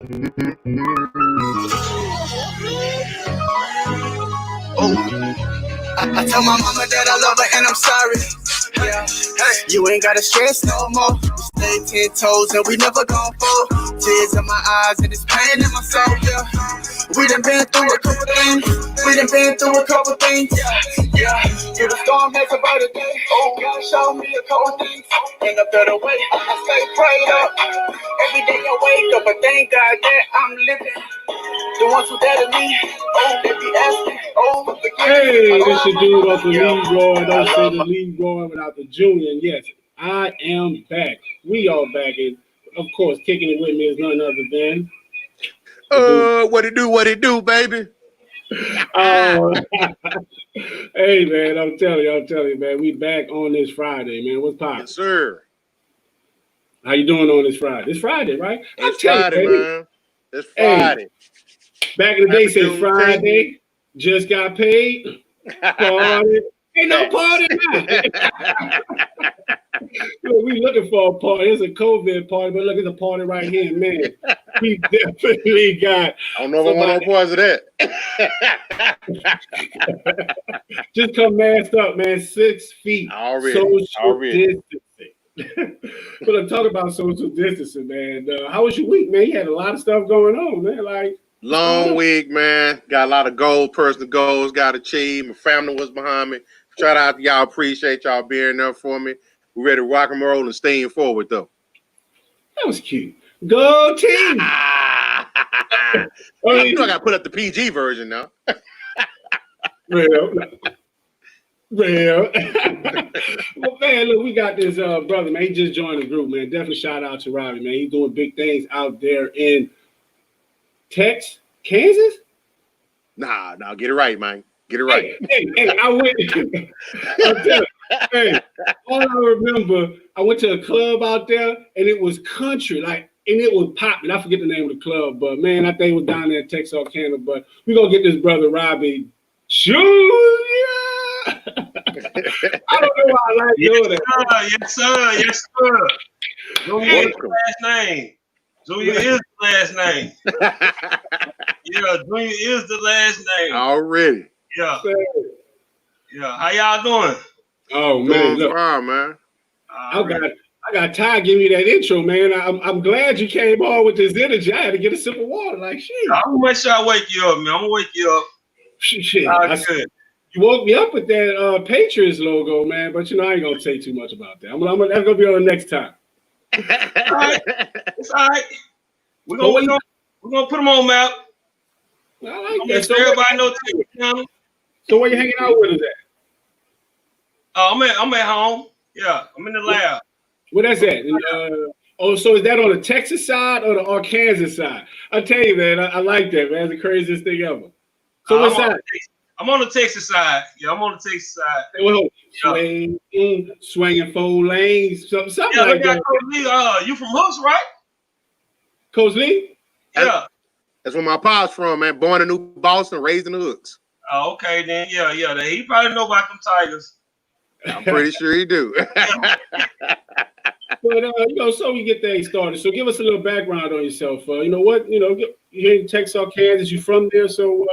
I tell my mama that I love her and I'm sorry. Yeah, hey, you ain't gotta stress no more. We stay 10 toes and we never gon' fall. Tears in my eyes and it's pain in my soul. Yeah, we done been through a couple things. Yeah. Through the storm has a brighter day. Oh, God showed me a couple things in a better way. I stay prayed up. Every day I wake up, but thank God that I'm living. The ones who doubted me, oh, they be asking, oh, hey, this your dude off the Leroy. Don't say the Leroy without the Junior. And yes, I am back. We all back. And of course, kicking it with me is none other than. What it do, baby? Hey, man, I'm telling you, man, we back on this Friday, man. What's poppin'? Yes, sir. How you doing on this Friday? It's Friday, right? It's Friday, man. It's Friday. Hey, back in the day, said Friday, just got paid, party. Ain't no party now. Look, we looking for a party. It's a COVID party, but look, it's a party right here, man. We definitely got. I don't know if I want no parts of that. Just come masked up, man. 6 feet. Social distancing. But I'm talking about social distancing, man. How was your week, man? You had a lot of stuff going on, man. Like long week, man. Got a lot of goals, personal goals. Got achieved. My family was behind me. Shout out to y'all. Appreciate y'all being there for me. We're ready to rock and roll and staying forward, though. That was cute. Go team! You know I got to put up the PG version now. Well, well, man, look, we got this brother, man. He just joined the group, man. Definitely shout out to Robbie, man. He's doing big things out there in Texas, Kansas. Nah, get it right, man. Get it right. Hey, I went. I'll tell you, hey, all I remember, I went to a club out there, and it was country, like, and it was popping. I forget the name of the club, but man, I think it was down there in Texarkana. But we're gonna get this brother Robbie Junior. I don't know why I like doing that. Yes, sir. Junior is the last name. Junior is the last name. Yeah, Junior is the last name. Already. Yeah. How y'all doing? Oh man, look, fine, man. I got tired giving you that intro, man. I'm glad you came on with this energy. I had to get a sip of water, like shit. I'm gonna make sure I wake you up, man. I'm gonna wake you up. Shit. You woke me up with that Patriots logo, man. But you know I ain't gonna say too much about that. That's gonna be on the next time. All right. It's all right. We're gonna put them on map. I like that. So everybody know. So where you hanging out with us at? I'm at home. Yeah, I'm in the lab. Where that's at? So is that on the Texas side or the Arkansas side? I tell you, man, I like that, man. It's the craziest thing ever. So what side? I'm on the Texas side. Yeah, I'm on the Texas side. Well, swinging 4 lanes, something like that. Coach Lee, you from Hooks, right? Coach Lee? Yeah. That's where my pop's from, man. Born in New Boston, raised in the Hooks. Oh, okay, then. Yeah. He probably know about them Tigers. I'm pretty sure he do. But so we get things started. So give us a little background on yourself. You're in Texarkana, you from there, so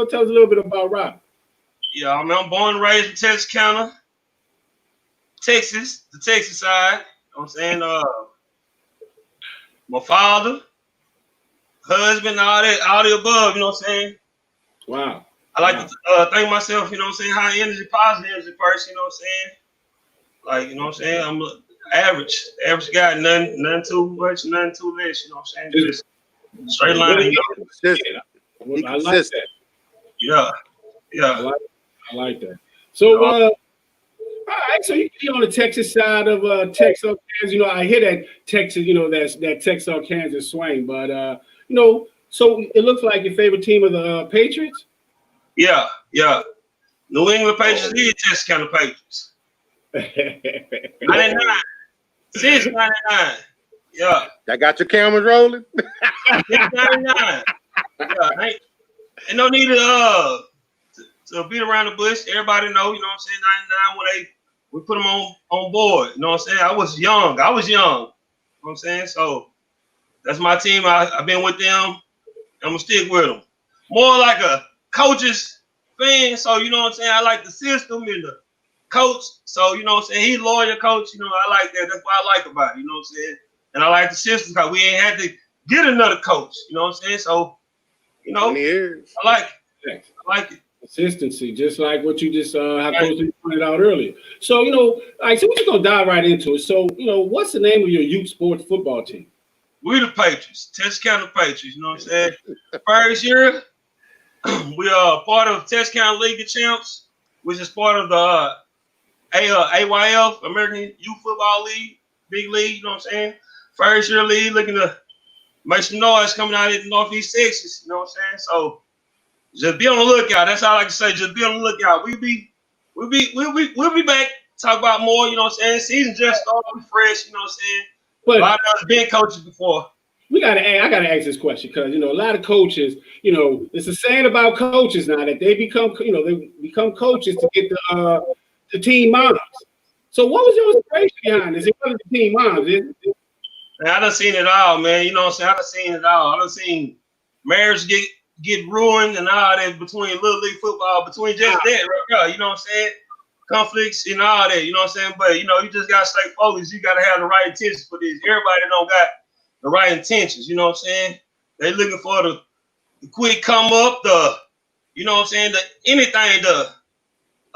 tell us a little bit about Rob. Yeah, I'm born and raised in Texarkana, Texas, the Texas side. You know what I'm saying? My father, husband, all the above, you know what I'm saying? Wow. I like to think myself, you know what I'm saying, high energy, positive energy person, you know what I'm saying? Like, you know what I'm saying? I'm average guy, nothing too much, nothing too less, you know what I'm saying? Just straight line. I like that. Yeah. I like that. So, all right, so you're on the Texas side of Texas, I hear that Texas, that Texarkana swing, but, so it looks like your favorite team of the Patriots? Yeah. New England Patriots is Texarkana Patriots. 99. Since 99. Yeah. That got your cameras rolling? Since 99. Yeah, ain't no need to beat around the bush. Everybody know, you know what I'm saying, 99 when we put them on board. You know what I'm saying? I was young. You know what I'm saying? So That's my team. I've been with them. I'm gonna stick with them. More like a coach's fan. So you know what I'm saying. I like the system and the coach. So you know what I'm saying. He's a loyal coach. You know I like that. That's what I like about it. You know what I'm saying. And I like the system because we ain't had to get another coach. You know what I'm saying. So you know, I like it. I like it. Consistency, just like what you just pointed out earlier. So, you know, so we're just going to dive right into it. So, you know, what's the name of your youth sports football team? We the Patriots, Texas County Patriots, you know what I'm saying? First year, we are part of Texas County League of Champs, which is part of the AYF, American Youth Football League, big league, you know what I'm saying? First year league, looking to make some noise coming out of Northeast Texas, you know what I'm saying? So, just be on the lookout. That's all I can say. Just be on the lookout. We'll be back. Talk about more. You know what I'm saying. Season just started. Fresh. You know what I'm saying. But a lot of us been coaches before. I gotta ask this question because you know a lot of coaches. You know, it's a saying about coaches now that they become coaches to get the team moms. So what was your inspiration behind this? It wasn't the team moms. Man, I done seen it all, man. You know what I'm saying. I done seen it all. I done seen marriage get ruined and all that between Little League football, between just that, right? You know what I'm saying? Conflicts and all that, you know what I'm saying? But, you know, you just got to stay focused. You got to have the right intentions for this. Everybody don't got the right intentions, you know what I'm saying? They looking for the quick come up, you know what I'm saying? The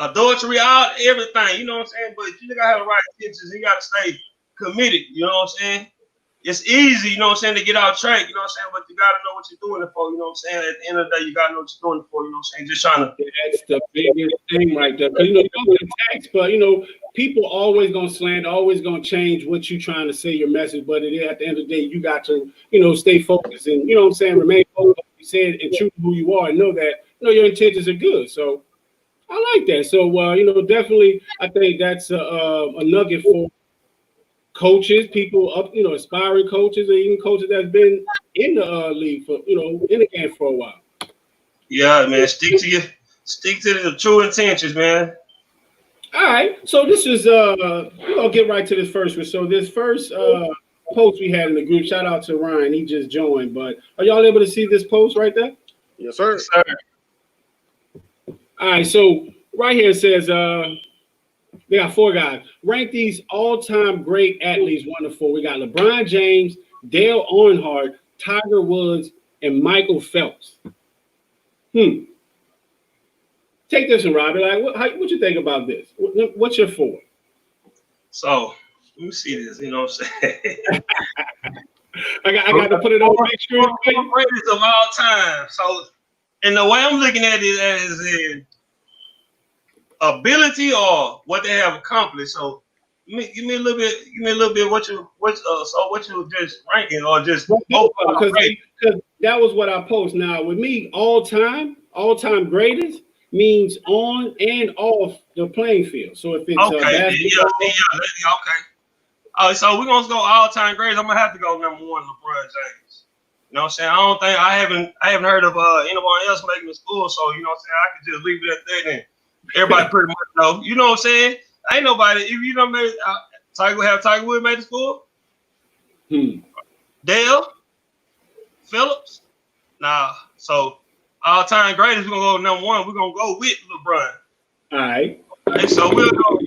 adultery out, everything, you know what I'm saying? But you got to have the right intentions. You got to stay committed, you know what I'm saying? It's easy, you know what I'm saying, to get out track, you know what I'm saying, but you got to know what you're doing it for, you know what I'm saying? At the end of the day, you got to know what you're doing it for, you know what I'm saying? Just trying to. That's the biggest thing right there. Because, you know, you don't get taxed, but, you know, people always going to slander, always going to change what you're trying to say, your message, but at the end of the day, you got to, you know, stay focused and, you know what I'm saying, remain focused, like you said, and true to who you are and know that, you know, your intentions are good. So I like that. So, you know, definitely, I think that's a nugget for coaches, people up, you know, aspiring coaches, or even coaches that's been in the league for, you know, in the game for a while. Yeah, man, stick to the true intentions, man. All right, so this is we're gonna get right to this first one. So this first post we had in the group, shout out to Ryan, he just joined. But are y'all able to see this post right there? Yes, sir. Yes, sir. All right, so right here it says they got 4 guys. Rank these all-time great athletes 1 to 4. We got LeBron James, Dale Earnhardt, Tiger Woods, and Michael Phelps. Take this one, Robbie. Like, what you think about this? What's your 4? So let me see this. You know what I'm saying? I got to put it on big screen. Greatest of all time. So, and the way I'm looking at it as in ability or what they have accomplished. So give me a little bit what you just ranking or just because that was what I post. Now with me, all time greatest means on and off the playing field. So if it's basketball, okay. All right, so we're gonna go all time greatest. I'm gonna have to go number 1, LeBron James. You know what I'm saying? I haven't heard of anyone else making the score. So you know what I'm saying? I could just leave it at that and everybody pretty much know. You know what I'm saying? Ain't nobody, if you don't make Tiger Woods made the score? Dale? Phillips? Nah. So all time greatest, we're gonna go number 1. We're gonna go with LeBron. All right. Okay, so we'll go.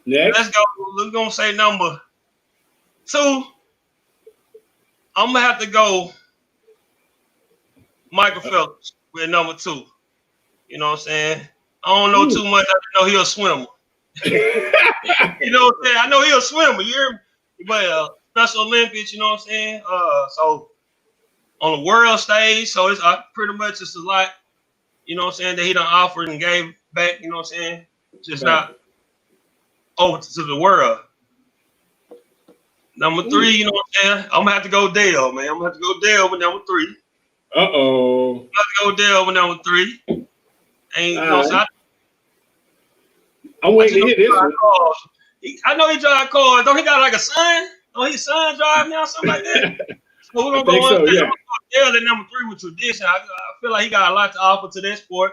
Next. Let's go. We're gonna say number 2. I'm gonna have to go Michael Phelps with number 2. You know what I'm saying? I don't know too much. I know he'll swimmer. You know what I'm saying? I know he'll swimmer. You hear me? But Special Olympics, you know what I'm saying? So on the world stage, so it's pretty much just a lot, you know what I'm saying, that he done offered and gave back, you know what I'm saying? Just not over to the world. Number 3, you know what I'm saying? I'm gonna have to go Dale, man. I'm gonna have to go Dale with number 3. Uh-oh. I'm gonna have to go Dale with number 3. Ain't you know what I'm saying? I'm waiting to hear this one. I know he drive cars. Don't he got like a son? Don't his son drive now, something like that? So we're gonna go on there. Dale at number 3 with tradition. I feel like he got a lot to offer to that sport.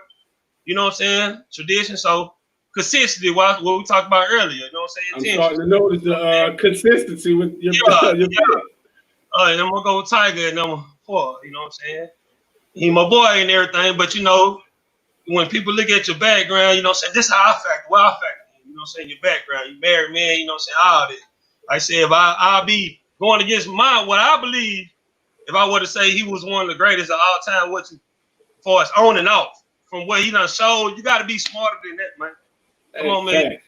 You know what I'm saying? Tradition. So consistency, what we talked about earlier. You know what I'm saying? I'm starting to notice the consistency with your yeah. All right, I'm gonna go with Tiger at number 4. You know what I'm saying? He my boy and everything, but you know, when people look at your background, you know what I'm saying, this is how I factor, well, I factor, you know what I'm saying, your background, you married man, you know what I'm saying, all this. Like I said, if I'll be going against what I believe, if I were to say he was one of the greatest of all time, what you, for us on and off, from what he done showed, you got to be smarter than that, man. Come on, man.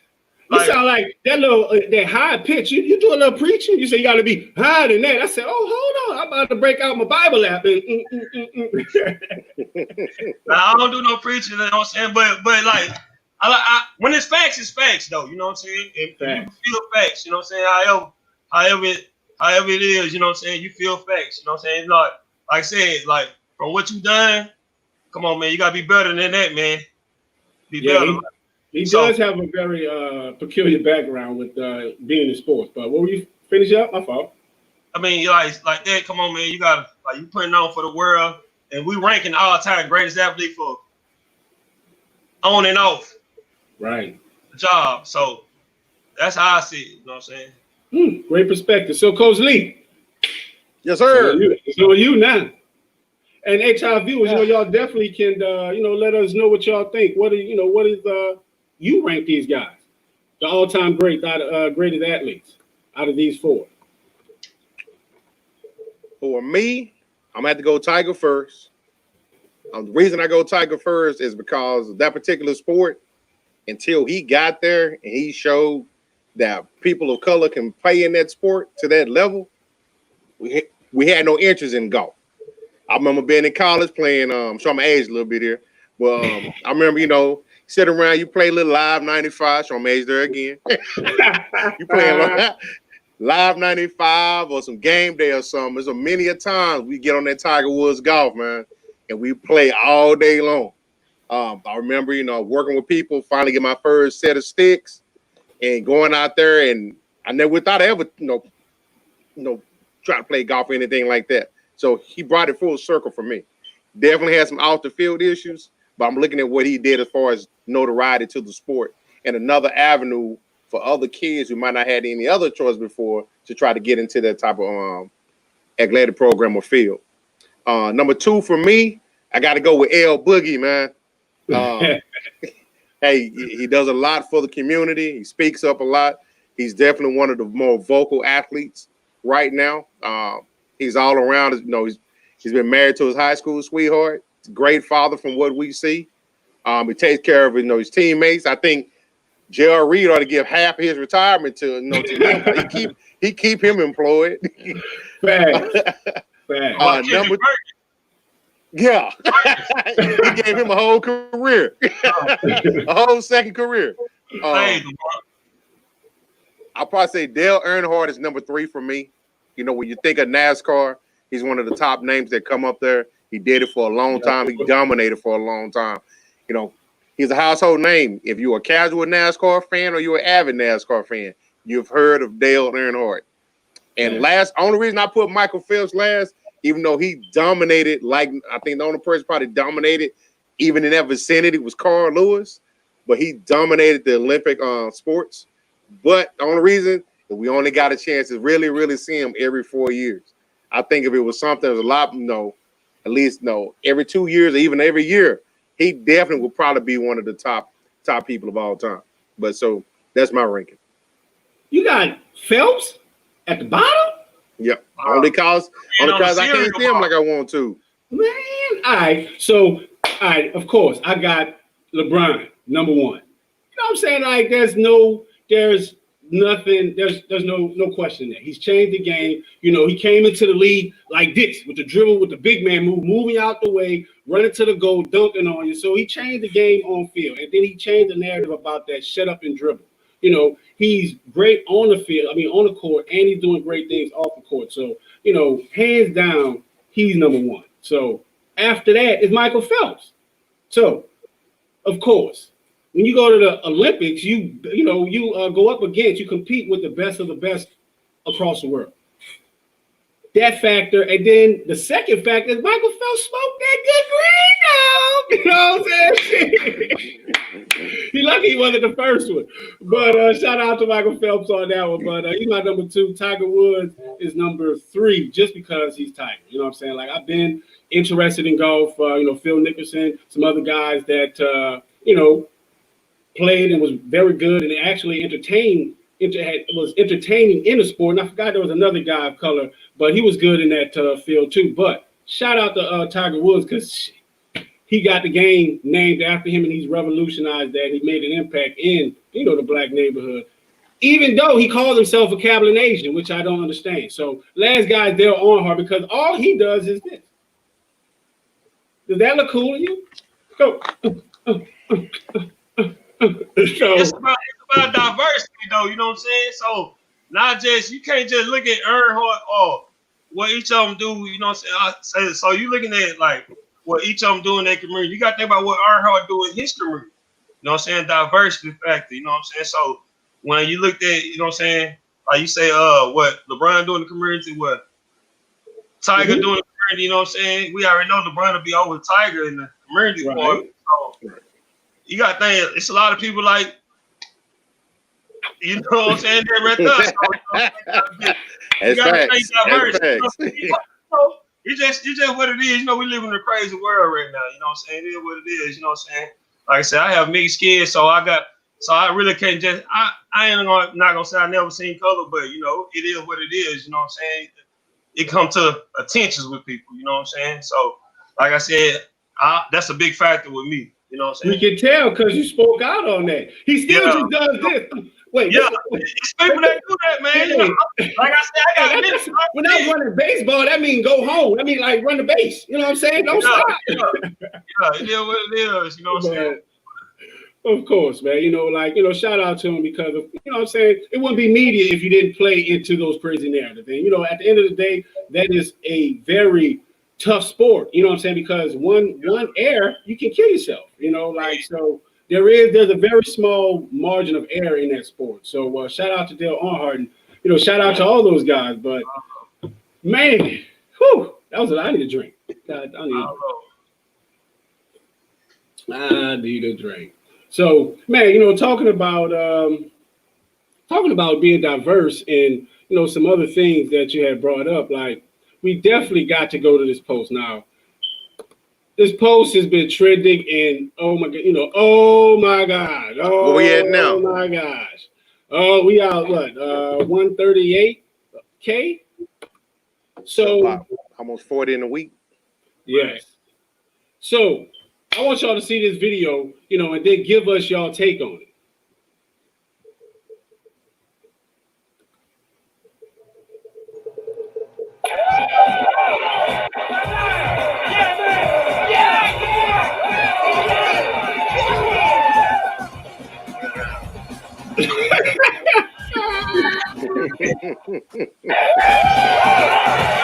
You sound like that little that high pitch. You do a little preaching. You say you got to be higher than that. I said, oh, hold on, I'm about to break out my Bible app. Nah, I don't do no preaching. You know what I'm saying? But like, when it's facts, though. You know what I'm saying? If you feel facts, you know what I'm saying? However it is, you know what I'm saying? You feel facts. You know what I'm saying? Like I said, like from what you done, come on, man. You gotta be better than that, man. Be better. He does have a very peculiar background with being in sports. But what were you finish up? My fault. I mean, like that. Come on, man. You gotta you putting on for the world, and we ranking all-time greatest athlete for on and off. Right. The job. So that's how I see it. You know what I'm saying? Great perspective. So, Coach Lee. Yes, sir. It's on you now. And HR viewers, you know, y'all definitely can, let us know what y'all think. What is you rank these guys, the all-time greatest athletes out of these 4? For me, I'm gonna have to go Tiger first. The reason I go Tiger first is because that particular sport, until he got there and he showed that people of color can play in that sport to that level, we had no interest in golf. I remember being in college playing, show my age a little bit here. Well, I remember, sit around, you play a little Live 95, show my age there again. You playing Live 95 or some game day or something. There's many a times we get on that Tiger Woods golf, man, and we play all day long. I remember, working with people, finally get my first set of sticks and going out there, and I never thought I ever, try to play golf or anything like that. So he brought it full circle for me. Definitely had some off the field issues, but I'm looking at what he did as far as notoriety to the sport and another avenue for other kids who might not have had any other choice before to try to get into that type of athletic program or field. Number 2 for me, I got to go with L Boogie, man. Hey, he does a lot for the community. He speaks up a lot. He's definitely one of the more vocal athletes right now. He's all around. He's been married to his high school sweetheart. He's a great father from what we see. He takes care of his teammates. I think J.R. Reed ought to give half of his retirement to him. He keep him employed. Number. Yeah, he gave him a whole career, a whole second career. I'll probably say Dale Earnhardt is number 3 for me. When you think of NASCAR, he's one of the top names that come up there. He did it for a long time. He dominated for a long time. He's a household name. If you're a casual NASCAR fan or you're an avid NASCAR fan, you've heard of Dale Earnhardt. And only reason I put Michael Phelps last, even though he dominated, like I think the only person probably dominated, even in that vicinity, was Carl Lewis. But he dominated the Olympic sports. But the only reason that we only got a chance to really, really see him every 4 years. I think if it was something that was a lot, at least every 2 years or even every year, he definitely would probably be one of the top people of all time. But so that's my ranking. You got Phelps at the bottom? Yep. Only cause I can't see him like I want to. Man, all right. So, of course, I got LeBron, number 1. You know what I'm saying? Like, there's nothing, there's no question there. He's changed the game. He came into the league like this, with the dribble, with the big man move, moving out the way, running to the goal, dunking on you. So he changed the game on field. And then he changed the narrative about that shut up and dribble. He's great on the field, on the court, and he's doing great things off the court. So, hands down, he's number 1. So after that is Michael Phelps. So, of course, when you go to the Olympics, you go up against, you compete with the best of the best across the world. That factor, and then the second factor is Michael Phelps smoked that good green now. You know what I'm saying? He like lucky he wasn't the first one. But shout out to Michael Phelps on that one. But he's my number 2. Tiger Woods is number 3 just because he's Tiger. You know what I'm saying? Like, I've been interested in golf. Phil Nicholson, some other guys that played and was very good and actually was entertaining in the sport. And I forgot there was another guy of color, but he was good in that field too. But shout out to Tiger Woods because he got the game named after him and he's revolutionized that. He made an impact in, the black neighborhood, even though he called himself a Kabbalah Asian, which I don't understand. So last guy is Dale Earnhardt because all he does is this. Does that look cool to you? Go. It's about diversity, though. You know what I'm saying? So you can't just look at Earnhardt or what each of them do. You know what I'm saying? So you looking at like what each of them do in their community. You got to think about what Earnhardt do in his community. You know what I'm saying? Diversity factor. You know what I'm saying? So when you looked at, you know what I'm saying? Like you say, what LeBron doing in the community, what Tiger doing in the community. You know what I'm saying? We already know LeBron will be over Tiger in the community part. So you got to think it's a lot of people like. You know what I'm saying? They're right there. That's facts. It's just what it is. We live in a crazy world right now. You know what I'm saying? It is what it is. You know what I'm saying? Like I said, I have mixed kids, so I really can't just. I ain't not gonna say I never seen color, but it is what it is. You know what I'm saying? It comes to attentions with people. You know what I'm saying? So, like I said, that's a big factor with me. You know what I'm saying? We can tell because you spoke out on that. He still just does this. Wait, it's people that do that, man. Like I said, I got this. When I was running baseball, that means go home. That means like run the base. You know what I'm saying? Don't stop. It is what it is. You know what I'm saying? Of course, man. Shout out to him because of, what I'm saying, it wouldn't be media if you didn't play into those crazy narratives. And at the end of the day, that is a very tough sport. You know what I'm saying? Because one error, you can kill yourself. So. There's a very small margin of error in that sport. So shout out to Dale Earnhardt and shout out to all those guys. But man, that was I need a drink. I need a drink. So man, talking about being diverse and some other things that you had brought up, like we definitely got to go to this post now. This post has been trending, and oh my god, where we at now? Oh my gosh, we out what 138K. So almost 40 in a week. Yes. So I want y'all to see this video, and then give us y'all take on it.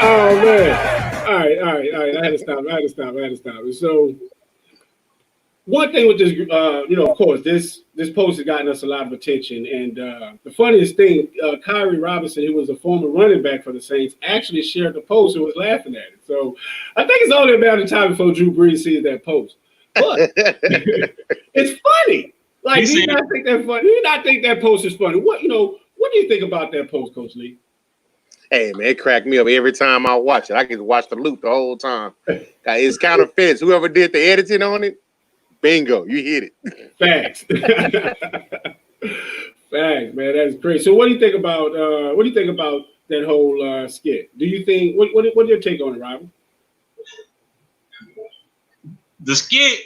Oh man! All right. I had to stop. So, one thing with this, of course, this post has gotten us a lot of attention, and the funniest thing, Kyrie Robinson, who was a former running back for the Saints, actually shared the post and was laughing at it. So, I think it's only a matter of time before Drew Brees sees that post. But it's funny. Like, do you not think that funny? Do you not think that post is funny? What do you think about that post, Coach Lee? Hey man, it cracked me up every time I watch it. I can watch the loop the whole time. It's counterfeits. Whoever did the editing on it, bingo, you hit it. Facts. Facts, man. That's great. So, what do you think about that whole skit? Do you think what's your take on it, Robin? The skit,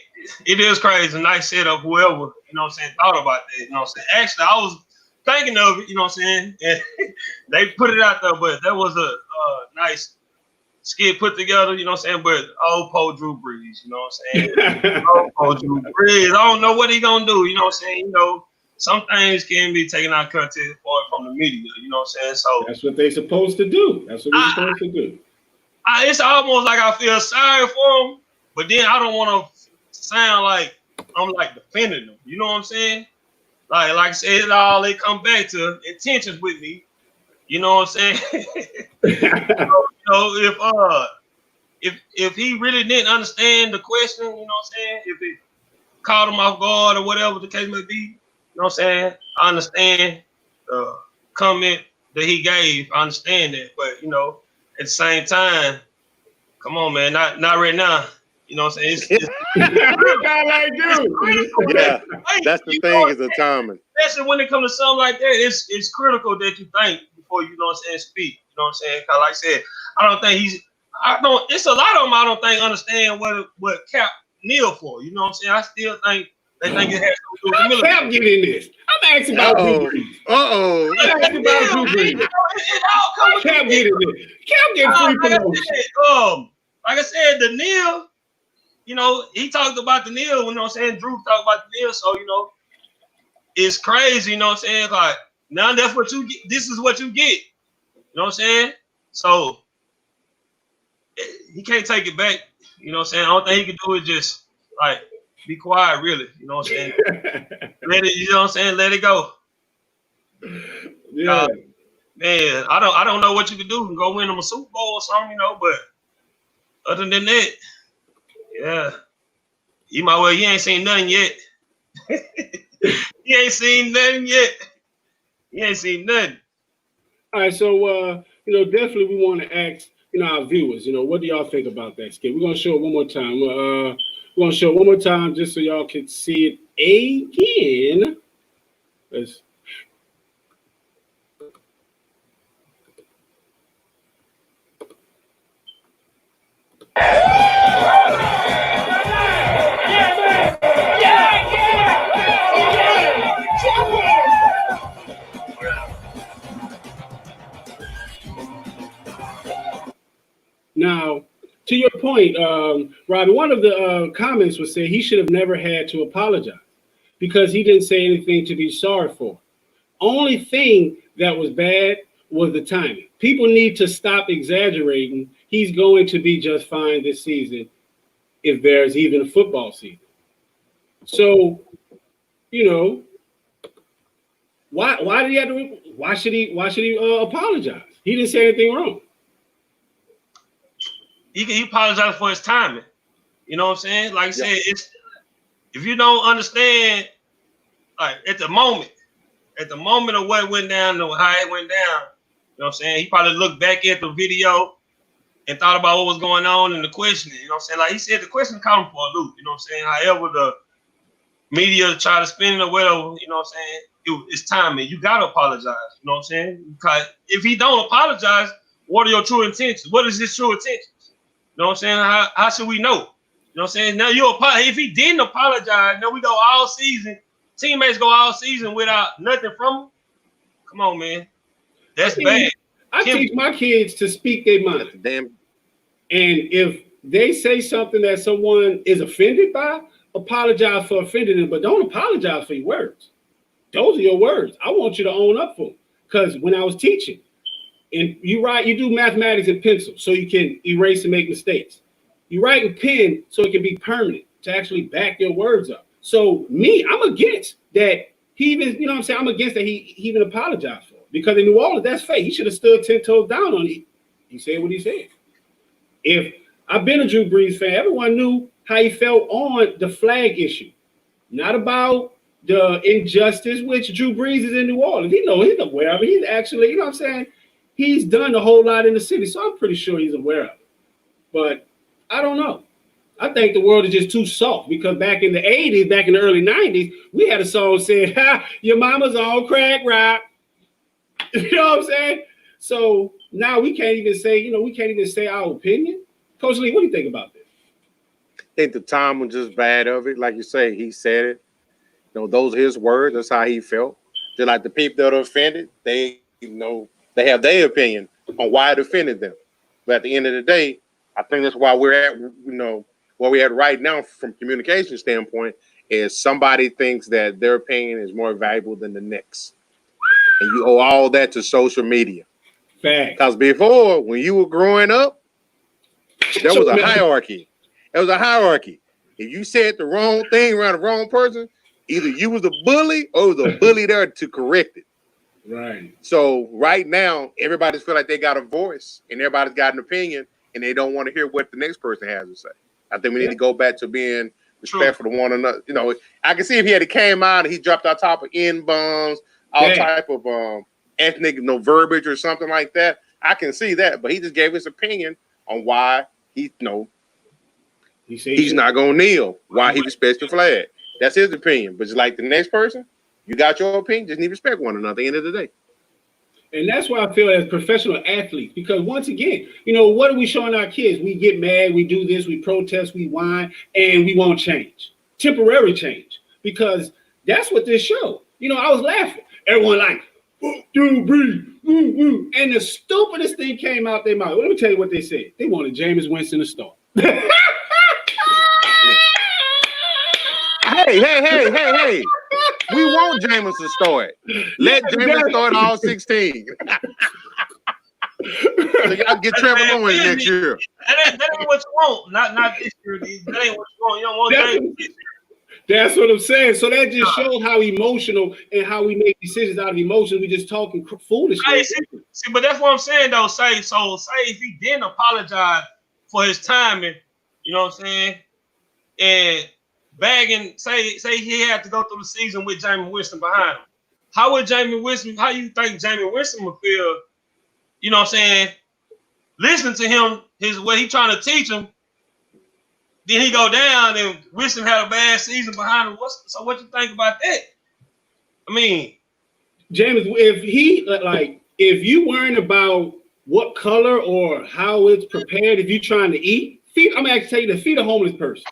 it is crazy. Nice setup. Whoever thought about that. You know what I'm saying? Actually, I was thinking of it. You know what I'm saying? And they put it out there, but that was a nice skit put together. You know what I'm saying? But Poe Drew Brees. You know what I'm saying? Poe Drew Brees. I don't know what he gonna do. You know what I'm saying? Some things can be taken out of context from the media. You know what I'm saying? So that's what they're supposed to do. That's what we're supposed to do. It's almost like I feel sorry for him, but then I don't want to sound like I'm like defending them. You know what I'm saying? Like I said, they come back to intentions with me. You know what I'm saying? If he really didn't understand the question, you know what I'm saying? If it caught him off guard or whatever the case may be, know what I'm saying? I understand the comment that he gave. I understand that, but you know, at the same time, come on, man, not right now. You know what I'm saying? It's I like critical you. that Yeah, you think. that's the You thing know, is the timing. especially when it comes to something like that, it's critical that you think before you know what I'm saying, speak. You know what I'm saying? Cause like I said, I don't think it's a lot of them I don't think understand what Cap kneel for. You know what I'm saying? I still think they think it has something to do with the How military. Cap get in this? I'm asking about Drew Brees. I'm asking about Drew Brees. It all comes with Cap the get in this. Cap get free promotion. like I said, the kneel, you know, he talked about the kneel, you know what I'm saying? Drew talked about the kneel, so you know, it's crazy, you know what I'm saying? Like, now that's what you get. This is what you get. You know what I'm saying? So he can't take it back. You know what I'm saying? The only thing he can do is just like be quiet, really. You know what I'm saying? Let it, you know what I'm saying? Let it go. Yeah. Man, I don't know what you can do. You can go win them a Super Bowl or something, you know, but other than that, yeah. You ain't seen nothing yet. You ain't seen nothing yet. You ain't seen nothing. All right, so definitely we want to ask, our viewers, what do y'all think about that skit? We're gonna show it one more time. We're gonna show it one more time just so y'all can see it again. Let's Now, to your point, Robbie, one of the comments was saying he should have never had to apologize because he didn't say anything to be sorry for. Only thing that was bad was the timing. People need to stop exaggerating. He's going to be just fine this season if there's even a football season. So, why did he have to? Why should he apologize? He didn't say anything wrong. He apologized for his timing. You know what I'm saying? Like I said, it's if you don't understand, like at the moment of what went down and how it went down, you know what I'm saying? He probably looked back at the video and thought about what was going on in the questioning. You know what I'm saying? Like he said, the question caught him for a loop. You know what I'm saying? However, the media try to spin it or whatever, you know what I'm saying? It's timing. You gotta apologize. You know what I'm saying? Because if he don't apologize, what are your true intentions? What is his true intentions? You know what I'm saying? How should we know? You know what I'm saying? Now you apologize. If he didn't apologize, now we go all season. Teammates go all season without nothing from him. Come on, man. That's bad. I teach my kids to speak their mind. Damn. And if they say something that someone is offended by, apologize for offending them, but don't apologize for your words. Those are your words. I want you to own up for them. Because when I was teaching, and you do mathematics in pencil so you can erase and make mistakes. You write in pen so it can be permanent to actually back your words up. So I'm against that. He even, you know what I'm saying? I'm against that he even apologized for it. Because in New Orleans, that's fake. He should have stood 10 toes down on it. He said what he said. If I've been a Drew Brees fan, everyone knew how he felt on the flag issue. Not about the injustice, which Drew Brees is in New Orleans. He's aware of it. He's actually, you know what I'm saying? He's done a whole lot in the city, so I'm pretty sure he's aware of it. But I don't know. I think the world is just too soft because back in the 80s, back in the early 90s, we had a song saying, your mama's on crack rock. You know what I'm saying? So now we can't even say our opinion. Coach Lee, what do you think about this? I think the time was just bad of it. Like you say, he said it. Those are his words. That's how he felt. Just like the people that are offended, they have their opinion on why it offended them. But at the end of the day, I think that's why we're at, where we're at right now from communication standpoint is somebody thinks that their opinion is more valuable than the next. And you owe all that to social media. Because before, when you were growing up, there was a hierarchy. There was a hierarchy. If you said the wrong thing around the wrong person, either you was a bully or was a bully there to correct it. Right. So right now, everybody feel like they got a voice and everybody's got an opinion and they don't want to hear what the next person has to say. I think we need to go back to being respectful to one another. You know, I can see if he had came out and he dropped on top of N-bombs, all type of ethnic verbiage or something like that. I can see that, but he just gave his opinion on why he's not gonna kneel, why he respects the flag. That's his opinion. But just like the next person, you got your opinion. Just need to respect one another at the end of the day. And that's why I feel as professional athletes, because once again, you know, what are we showing our kids? We get mad, we do this, we protest, we whine, and we won't change. Temporary change, because that's what this show. You know, I was laughing. Everyone like, Drew Brees, and the stupidest thing came out their mouth. Well, let me tell you what they said. They wanted Jameis Winston to start. Hey. We want Jameis to start. Let Jameis start all 16. So y'all get Trevor Lawrence next year. That ain't what you want. Not this year. That ain't what you want. You don't want Jameis this year. That's what I'm saying. So that just shows how emotional and how we make decisions out of emotion. We just talking foolishly. Hey, see, but that's what I'm saying though. Say if he didn't apologize for his timing, you know what I'm saying, and bagging, say he had to go through the season with Jameis Winston behind him. How you think Jameis Winston would feel, you know what I'm saying, listening to him, what he trying to teach him, then he go down and Winston had a bad season behind him. So what you think about that? I mean, Jameis, if you worrying about what color or how it's prepared, if you're trying to eat, I'm actually tell you to feed a homeless person.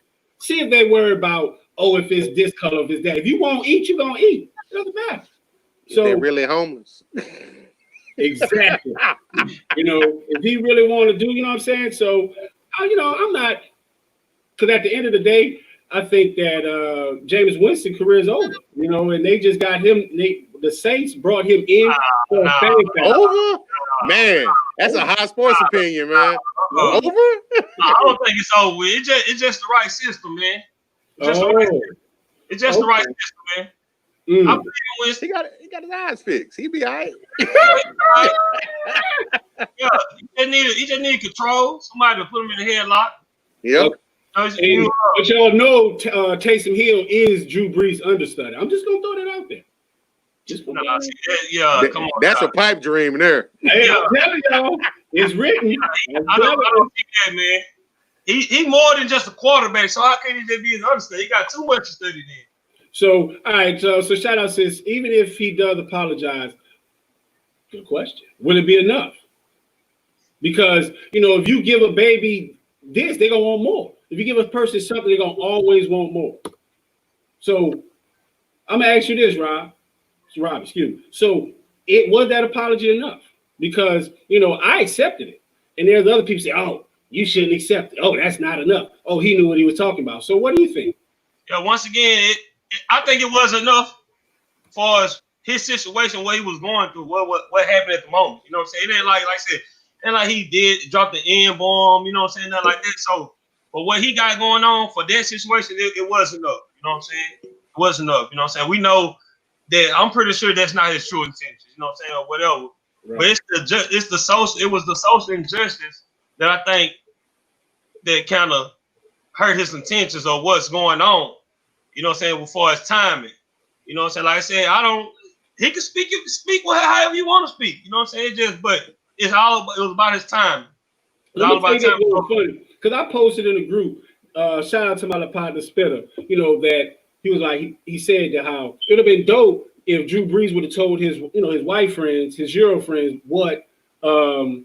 See if they worry about, if it's this color, if it's that. If you won't eat, you're gonna eat. It doesn't matter. So they're really homeless. Exactly. You know, if he really want to do, you know what I'm saying? So, you know, I'm not, because at the end of the day, I think that Jameis Winston's career is over. You know, and they just got him. The Saints brought him in for a fan factor. Over? Man, that's a high sports opinion, man. Over? I don't think it's over. It's just the right system, man. It's just the right system, man. I'm he got his eyes fixed. He be all right. Yeah, he just need control. Somebody to put him in the headlock. Yep. But y'all know Taysom Hill is Drew Brees' understudy. I'm just gonna throw that out there. Come on. That's a pipe dream there. Hey, I'm telling y'all, it's written. I don't think that, man. He more than just a quarterback, so how can he just be an understudy? He got too much to study then. So, all right, so shout out, sis. Even if he does apologize, good question. Will it be enough? Because, you know, if you give a baby this, they're going to want more. If you give a person something, they're going to always want more. So, I'm going to ask you this, Rob. Excuse me. So, was that apology enough? Because, you know, I accepted it. And there's other people say, oh, you shouldn't accept it. Oh, that's not enough. Oh, he knew what he was talking about. So, what do you think? Yeah, once again, I think it was enough for his situation, what he was going through, what happened at the moment. You know what I'm saying? It ain't like I said, and like he did drop the N-bomb, you know what I'm saying? Nothing like that. So, but what he got going on for that situation, it was enough. You know what I'm saying? It was enough. You know what I'm saying? We know that I'm pretty sure that's not his true intentions. You know what I'm saying? Or whatever. Right. But it was the social injustice that I think that kind of hurt his intentions or what's going on. You know what I'm saying? Before his timing. You know what I'm saying? Like I said, he can speak however you want to speak. You know what I'm saying? But it was about his timing. Let me tell you what's funny. Because I posted in a group, shout out to my partner Spitter, you know, that he was like, he said that how it would have been dope if Drew Brees would have told his white friends, his Euro friends, what the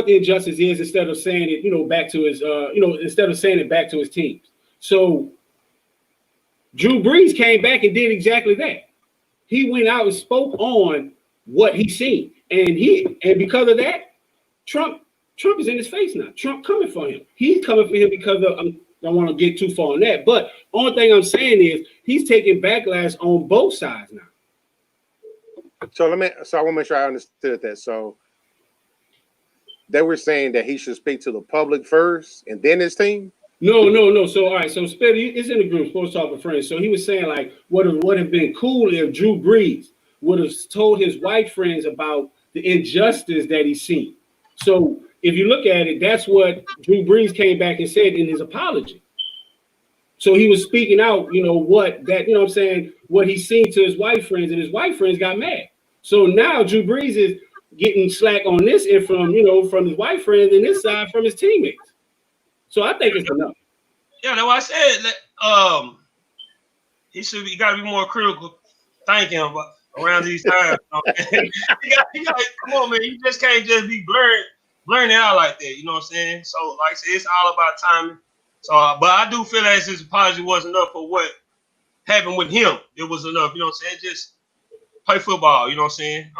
injustice is instead of saying it, back to his, instead of saying it back to his teams. So Drew Brees came back and did exactly that. He went out and spoke on what he seen, and because of that, Trump is in his face now. Trump coming for him. He's coming for him because of. I don't want to get too far on that, but only thing I'm saying is he's taking backlash on both sides now. So I want to make sure I understood that. So they were saying that he should speak to the public first and then his team. No. So all right. So Spitty is in the group, Sports Talk with Friends. So he was saying like, what have been cool if Drew Brees would have told his white friends about the injustice that he's seen. So if you look at it, that's what Drew Brees came back and said in his apology. So he was speaking out, what he's seen to his white friends, and his white friends got mad. So now Drew Brees is getting slack on this end from his white friends, and this side from his teammates. So I think it's enough. Yeah, that's why I said that he got to be more critical thinking about around these times. he got, come on, man, you just can't just be blurring it out like that. You know what I'm saying? So, like I said, it's all about timing. So, but I do feel as his apology was enough for what happened with him. It was enough. You know what I'm saying? Just play football. You know what I'm saying?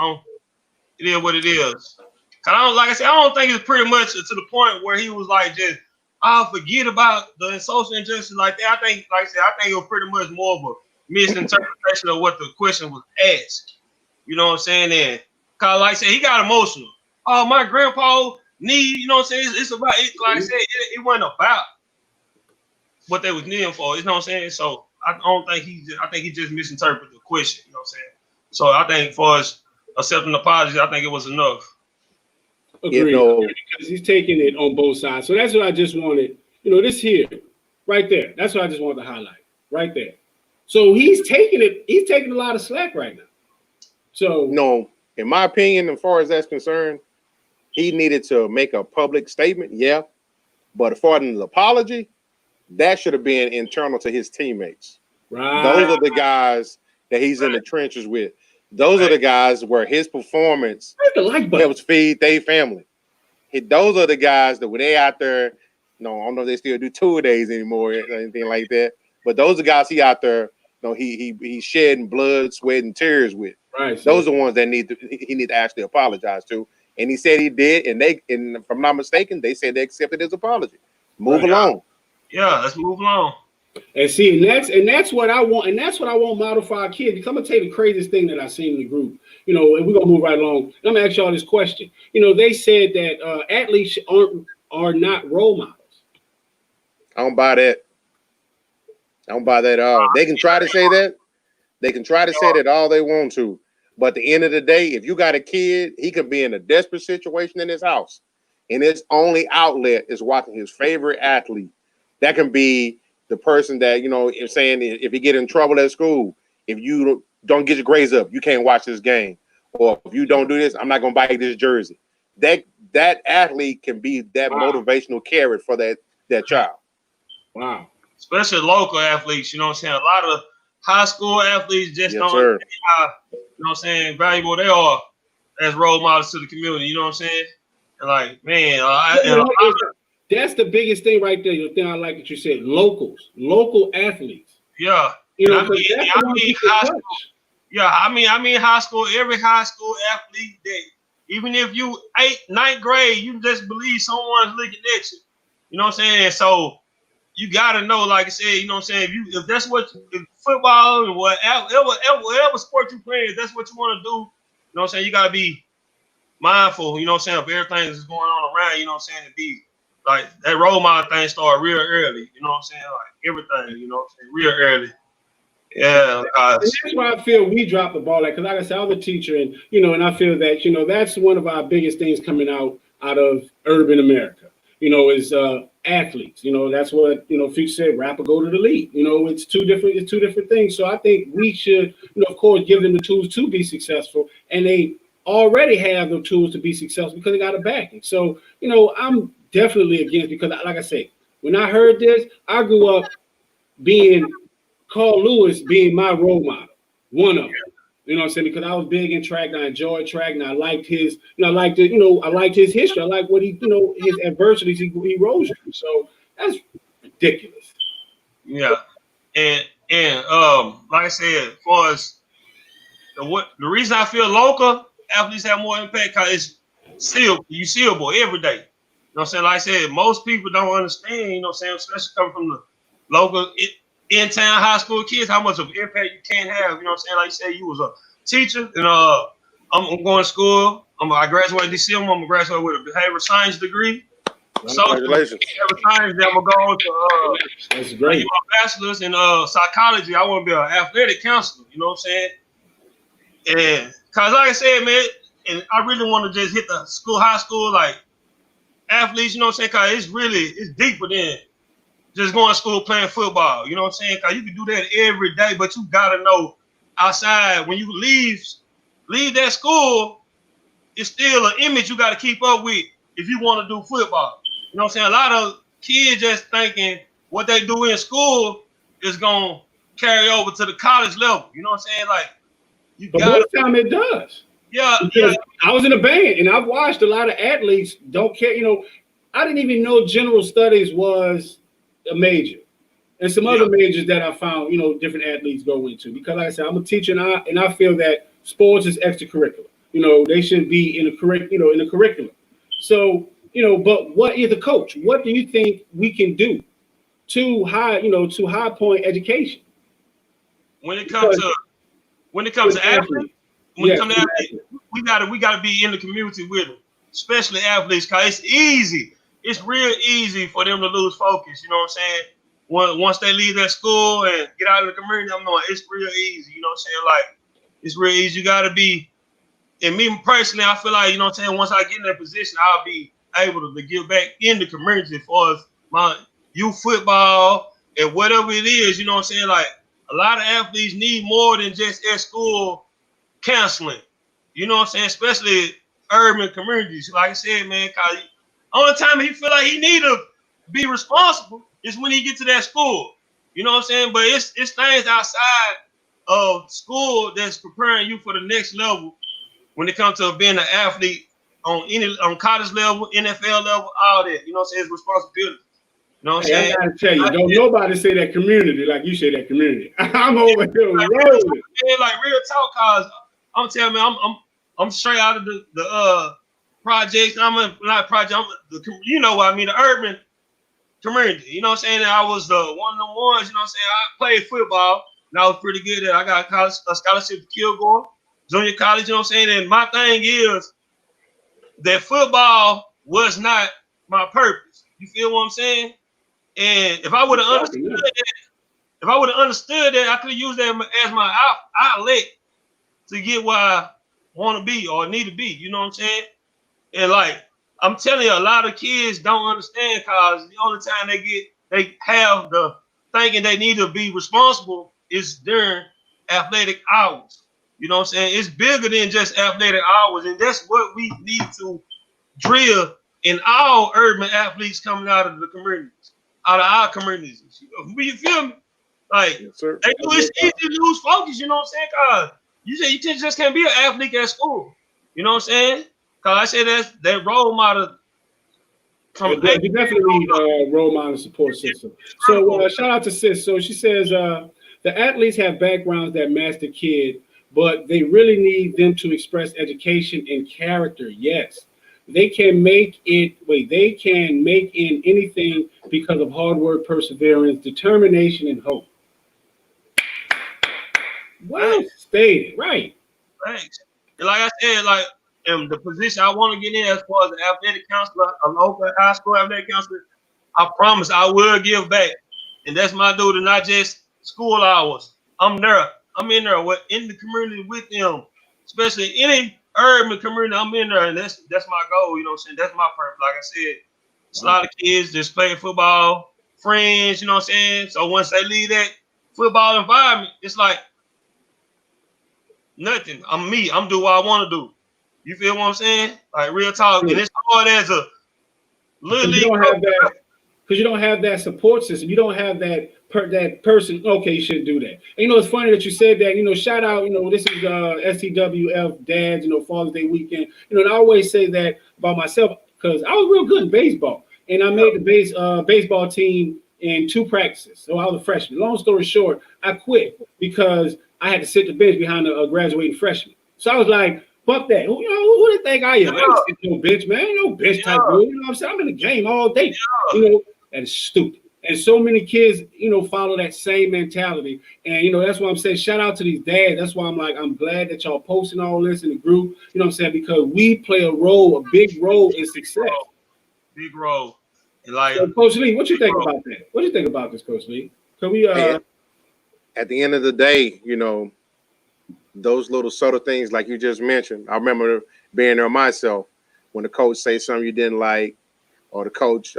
It is what it is. Cause like I said, I don't think it's pretty much to the point where he was like just, forget about the social injustice like that. I think, like I said, it was pretty much more of a misinterpretation of what the question was asked. You know what I'm saying? And cause like I said, he got emotional. Oh, my grandpa need, you know what I'm saying? It's about it. Like I said, it wasn't about what they was kneeling for. You know what I'm saying? So I think he just misinterpreted the question. You know what I'm saying? So I think for us accepting the apology, I think it was enough. Agreed. Because he's taking it on both sides. So that's what I just wanted. This here, right there. That's what I just wanted to highlight. Right there. So he's taking it. He's taking a lot of slack right now. So no, in my opinion, as far as that's concerned, he needed to make a public statement. Yeah, but as far as an apology, that should have been internal to his teammates. Right. Those are the guys that he's in the trenches with. Those are the guys where his performance helps feed their family. Those are the guys that when they out there, I don't know if they still do 2 days anymore or anything like that. But those are guys he out there, he's shedding blood, sweat, and tears with. Right. Those are the ones that he need to actually apologize to. And he said he did, and if I'm not mistaken, they said they accepted his apology. Move along. Yeah, let's move along. And see, and that's what I want, and that's what I want model for our kids. Because I'm gonna tell you the craziest thing that I seen in the group. And we're gonna move right along. I'm gonna ask y'all this question. They said that athletes are not role models. I don't buy that. I don't buy that at all. They can try to say that. They can try to say that all they want to. But at the end of the day, if you got a kid, he could be in a desperate situation in his house, and his only outlet is watching his favorite athlete. That can be the person that, is saying if you get in trouble at school, if you don't get your grades up, you can't watch this game. Or if you don't do this, I'm not going to buy this jersey. That athlete can be that motivational carrot for that child. Wow. Especially local athletes, you know what I'm saying? A lot of high school athletes just don't understand how, valuable they are as role models to the community, you know what I'm saying? And like, man, that's the biggest thing right there. The thing I like that you said, local athletes. Yeah. I mean high school, every high school athlete that even if you 9th grade, you just believe someone's looking at you. You know what I'm saying? So you gotta know, like I said, you know what I'm saying? If that's what football and whatever sport you play, if that's what you want to do, you know what I'm saying? You gotta be mindful, you know what I'm saying, of everything that's going on around, you know what I'm saying, to be like that role model thing start real early, you know what I'm saying? Like everything, you know what I'm saying, real early. Yeah. That's why I feel we dropped the ball. Because like I said, I was a teacher, and and I feel that that's one of our biggest things coming out of urban America. Is athletes. That's what Future said. Rapper go to the league. It's two different things. So I think we should, of course, give them the tools to be successful, and they already have the tools to be successful because they got a backing. So I'm definitely against, because like I say, when I heard this, I grew up being Carl Lewis being my role model, one of them. You know what I'm saying? Because I was big in track, and I enjoyed track, and I liked his, I liked his history. I like what he, his adversities he rose through. So that's ridiculous. Yeah, and like I said, as far as the reason I feel local athletes have more impact, because it's you seeable every day. You know what I'm saying? Like I said, most people don't understand. You know what I'm saying? Especially coming from the local in-town high school kids, how much of impact you can have. You know what I'm saying? Like you said, you was a teacher, and I'm going to school. I graduated this year. I'm going to graduate with a behavioral science degree. Congratulations. Behavioral science, then I'm going to go on to that's great. My bachelor's in psychology. I want to be an athletic counselor. You know what I'm saying? And because like I said, man, and I really want to just hit the high school, like athletes, you know what I'm saying? Because it's deeper than just going to school playing football. You know what I'm saying? Because you can do that every day, but you got to know outside when you leave that school, it's still an image you got to keep up with if you want to do football. You know what I'm saying? A lot of kids just thinking what they do in school is going to carry over to the college level. You know what I'm saying? Like, you But got most time it does. Yeah, because I was in a band and I've watched a lot of athletes don't care. You know, I didn't even know general studies was a major. And some other majors that I found, you know, different athletes go into. Because like I said, I'm a teacher and I feel that sports is extracurricular. You know, they should be in a curriculum. So, you know, but what is the coach? What do you think we can do to high point education? When it comes to athletes, we gotta be in the community with them, especially athletes, cause it's easy. It's real easy for them to lose focus. You know what I'm saying? Once they leave that school and get out of the community, I'm knowing it's real easy. You know what I'm saying? Like, it's real easy. You gotta be. And me personally, I feel like, you know what I'm saying, once I get in that position, I'll be able to give back in the community as far as my youth football and whatever it is. You know what I'm saying? Like, a lot of athletes need more than just at school counseling. You know what I'm saying? Especially urban communities. Like I said, man, cause only time he feel like he need to be responsible is when he get to that school. You know what I'm saying? But it's things outside of school that's preparing you for the next level when it comes to being an athlete on college level, NFL level, all that. You know what I'm saying? It's responsibility. You know what I'm saying? I gotta tell you, don't nobody say that community like you say that community. I'm over here like rolling. Real talk, cause I'm telling you, I'm straight out of the projects. Not project. You know what I mean? The urban community. You know what I'm saying? And I was one of the ones. You know what I'm saying? I played football and I was pretty good at it. I got a scholarship to Kilgore Junior College. You know what I'm saying? And my thing is that football was not my purpose. You feel what I'm saying? And if I would have understood that, I could have used that as my outlet to get where I want to be or need to be. You know what I'm saying? And like, I'm telling you, a lot of kids don't understand because the only time they have the thinking they need to be responsible is during athletic hours. You know what I'm saying? It's bigger than just athletic hours. And that's what we need to drill in all urban athletes coming out of the communities, out of our communities. You feel me? Like, Yes, sir. it's easy to lose focus, you know what I'm saying? Cause you just can't be an athlete at school. You know what I'm saying? Cause I say that role model. You definitely need a role model support system. So shout out to Sis. So she says the athletes have backgrounds that match the kid, but they really need them to express education and character. Yes. They can make it in anything because of hard work, perseverance, determination, and hope. Well stated, right? Thanks. And like I said, like the position I want to get in as far as an athletic counselor, a local high school athletic counselor, I promise I will give back. And that's my duty, not just school hours. I'm there. I'm in there in the community with them, especially any urban community. I'm in there, and that's my goal. You know what I'm saying? That's my purpose. Like I said, it's a lot of kids just playing football, friends. You know what I'm saying? So once they leave that football environment, it's like nothing. I'm me. I'm doing what I want to do. You feel what I'm saying? Like real talk. And it's hard as a little league. Because you don't have that support system. You don't have that person. Okay, you shouldn't do that. And, you know, it's funny that you said that. You know, shout out. You know, this is STWF Dads. You know, Father's Day weekend. You know, and I always say that about myself because I was real good in baseball, and I made the baseball team in 2 practices. So I was a freshman. Long story short, I quit because I had to sit the bench behind a graduating freshman. So I was like, fuck that. Who do you think I am? I ain't sitting no bench, man. Ain't no bench type dude. You know what I'm saying? I'm in the game all day. You know, that is stupid. And so many kids, you know, follow that same mentality. And, you know, that's why I'm saying shout out to these dads. That's why I'm glad that y'all posting all this in the group. You know what I'm saying? Because we play a big role in success. Big role. And like, so, Coach Lee, what you think about that? What do you think about this, Coach Lee? Can we at the end of the day, you know, those little subtle things like you just mentioned. I remember being there myself when the coach say something you didn't like, or the coach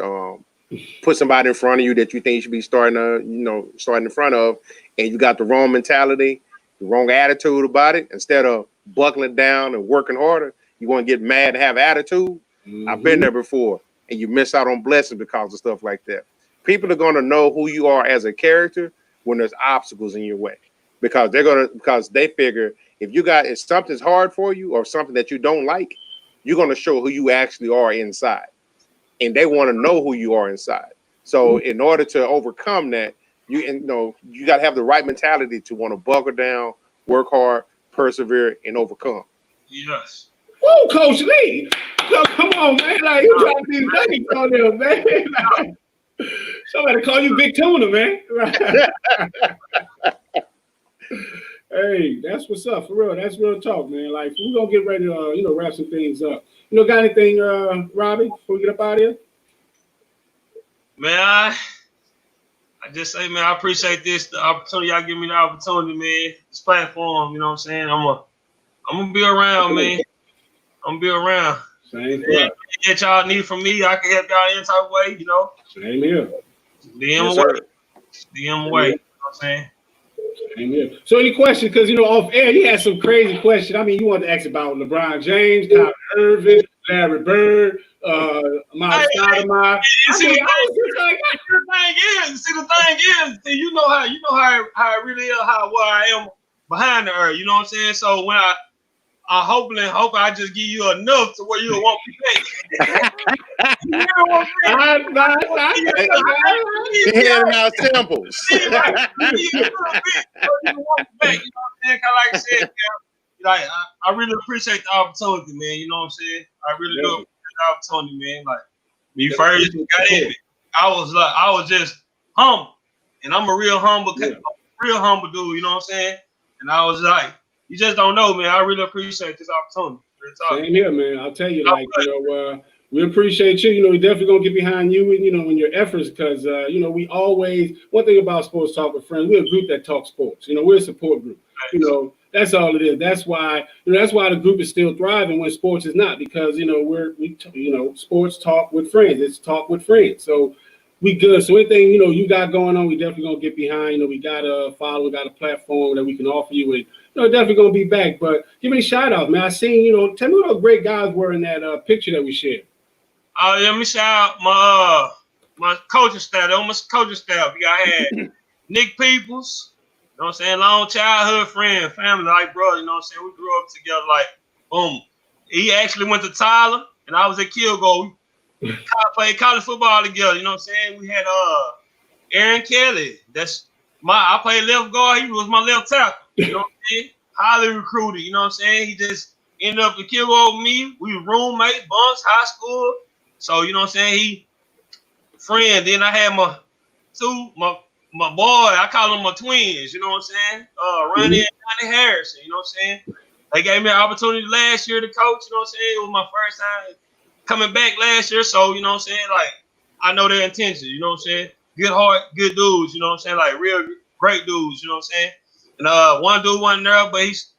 put somebody in front of you that you think you should be starting in front of, and you got the wrong mentality, the wrong attitude about it. Instead of buckling down and working harder, you want to get mad and have attitude. I've been there before, and you miss out on blessings because of stuff like that. People are going to know who you are as a character when there's obstacles in your way, because they figure if something's hard for you or something that you don't like, you're going to show who you actually are inside, and they want to know who you are inside. So in order to overcome that, you got to have the right mentality to want to buckle down, work hard, persevere, and overcome. Yes. Woo, Coach Lee. Come on, man. Like, you trying to be nuggets on there, man. Like, somebody call you Big Tuna, man. Hey, that's what's up, for real. That's real talk, man. Like, we're going to get ready to, wrap some things up. Got anything, Robbie, before we get up out of here? Man, I just say, man, I appreciate the opportunity. Y'all give me the opportunity, man. This platform, you know what I'm saying? I'm gonna be around, man. I'm gonna be around. Same here. That y'all need from me, I can help y'all any type of way, Same here. DM away. DM away. You know what I'm saying? Same here. So any questions? Because, off air, you had some crazy questions. I mean, you wanted to ask about LeBron James, Kyrie Irving, Larry Bird, Amari Stoudemire. See, the thing is, you know how it really is, where I am behind the earth. You know what I'm saying? So when I hope I just give you enough to where you'll want me back. You know what I'm saying? He handing out samples. You know what I'm saying? Like I said, like I really appreciate the opportunity, man. You know what I'm saying? I really do appreciate the opportunity, man. Like me first got in it, I was just humble, and I'm a real humble dude. You know what I'm saying? And I was like, you just don't know, man. I really appreciate this opportunity. Same here, man. I'll tell you, like, we appreciate you. We definitely gonna get behind you and in your efforts, because we always, one thing about Sports Talk with Friends, we're a group that talks sports. We're a support group. That's all it is. That's why the group is still thriving when sports is not, because we sports talk with friends. It's talk with friends. So we good. So anything you got going on, we definitely gonna get behind. We got a follow, we got a platform that we can offer you, and definitely gonna be back. But give me a shout out, man. I seen tell me what those great guys were in that picture that we shared. Let me shout out my coaching staff. On my coaching staff, I had Nick Peoples. You know what I'm saying? Long childhood friend, family, like brother. You know what I'm saying? We grew up together. Like, boom. He actually went to Tyler, and I was at Kilgore. We played college football together. You know what I'm saying? We had Aaron Kelly. I played left guard. He was my left tackle. You know what I'm saying? Highly recruited. You know what I'm saying? He just ended up at Kilgore with me. We were roommates, bunks, high school. So, you know what I'm saying? He friend. Then I had my boy, I call them my twins, you know what I'm saying? Ronnie and Johnny Harrison, you know what I'm saying? They gave me an opportunity last year to coach, you know what I'm saying? It was my first time coming back last year, so, you know what I'm saying? Like, I know their intentions, you know what I'm saying? Good heart, good dudes, you know what I'm saying? Like, real great dudes, you know what I'm saying? And one dude wasn't there, but he's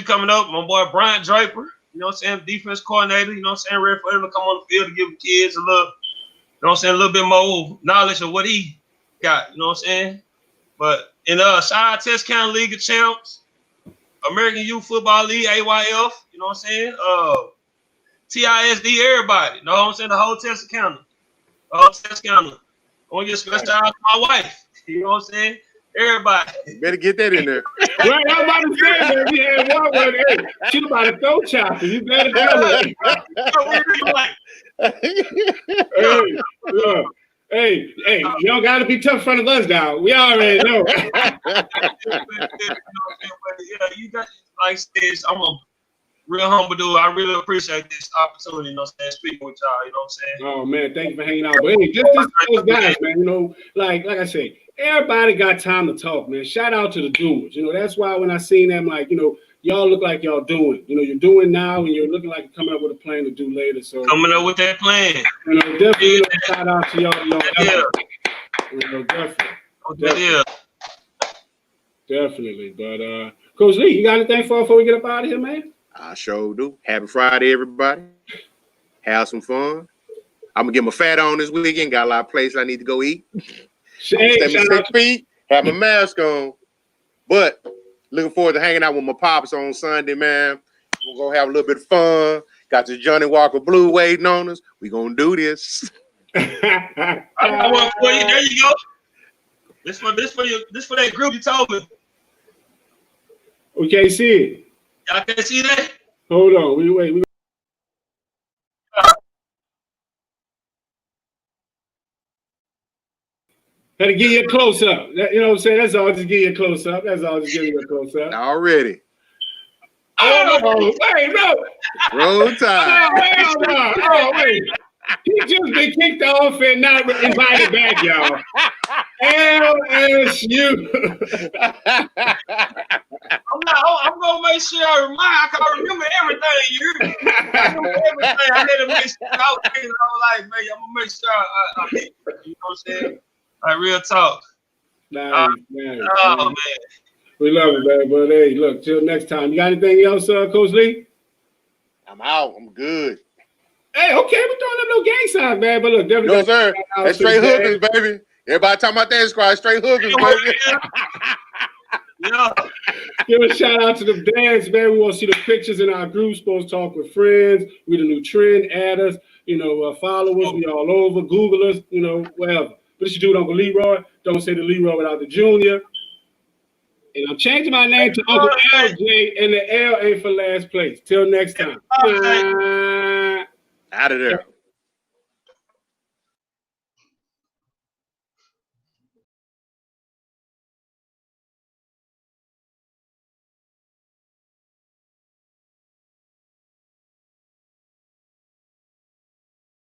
coming up, my boy Bryant Draper, you know what I'm saying? Defense coordinator, you know what I'm saying? Ready for him to come on the field to give the kids a little, you know what I'm saying? A little bit more knowledge of what he got, you know what I'm saying? But in shout out Test County League of Champs, American Youth Football League, AYF, you know what I'm saying? TISD, everybody, you know what I'm saying? The whole Test County. I want to get special out to my wife, you know what I'm saying? Everybody. Better get that in there. Right, I'm about to say, man, we had one with it. She about to throw chopper. You better tell her. Hey, you don't got to be tough in front of us now. We already know. Yeah, you got, like I said, I'm a real humble dude. I really appreciate this opportunity, you know what I'm saying, speaking with y'all, you know what I'm saying? Oh, man, thank you for hanging out. But hey, just those guys, man, like I say, everybody got time to talk, man. Shout out to the doers. That's why when I seen them, like, y'all look like y'all doing. You're doing now, and you're looking like you're coming up with a plan to do later. So coming up with that plan. Definitely shout out to y'all. Definitely. But Coach Lee, you got anything before we get up out of here, man? I sure do. Happy Friday, everybody. Have some fun. I'm gonna get my fat on this weekend. Got a lot of places I need to go eat. Hey, Stay my 6 feet, have my mask on. But looking forward to hanging out with my pops on Sunday, man. We're gonna have a little bit of fun. Got the Johnny Walker Blue waiting on us. We gonna do this. I got one for you. There you go. This for that group you told me. We can't see it. Y'all can't see that? Hold on. We gotta give you a close up. You know what I'm saying? That's all. Just give you a close up. That's all. Just give you a close up. Already. Oh, wait, no. Roll Tide. Oh, wait. He just been kicked off and not invited back, y'all. LSU. I'm gonna make sure I remind. I can remember everything. I had to make sure I was like, man, I'm gonna make sure I hit it. You know what I'm saying? Like real talk. Nice. Oh man. We love it, man. But hey, look, till next time. You got anything else, Coach Lee? I'm out. I'm good. Hey, okay, we're throwing up no gang signs, man. But look, definitely. No, sir. That's straight hookers, baby. Everybody talking about that squad, straight hookers, baby. Yeah. Give a shout out to the dads, man. We want to see the pictures in our group. Supposed to talk with friends. We the new trend. Add us. Follow us. We all over. Google us. Whatever. But it's your dude, Uncle Leroy. Don't say the Leroy without the Junior. And I'm changing my name to Uncle LJ, and the L ain't for last place. Till next time. Out of there.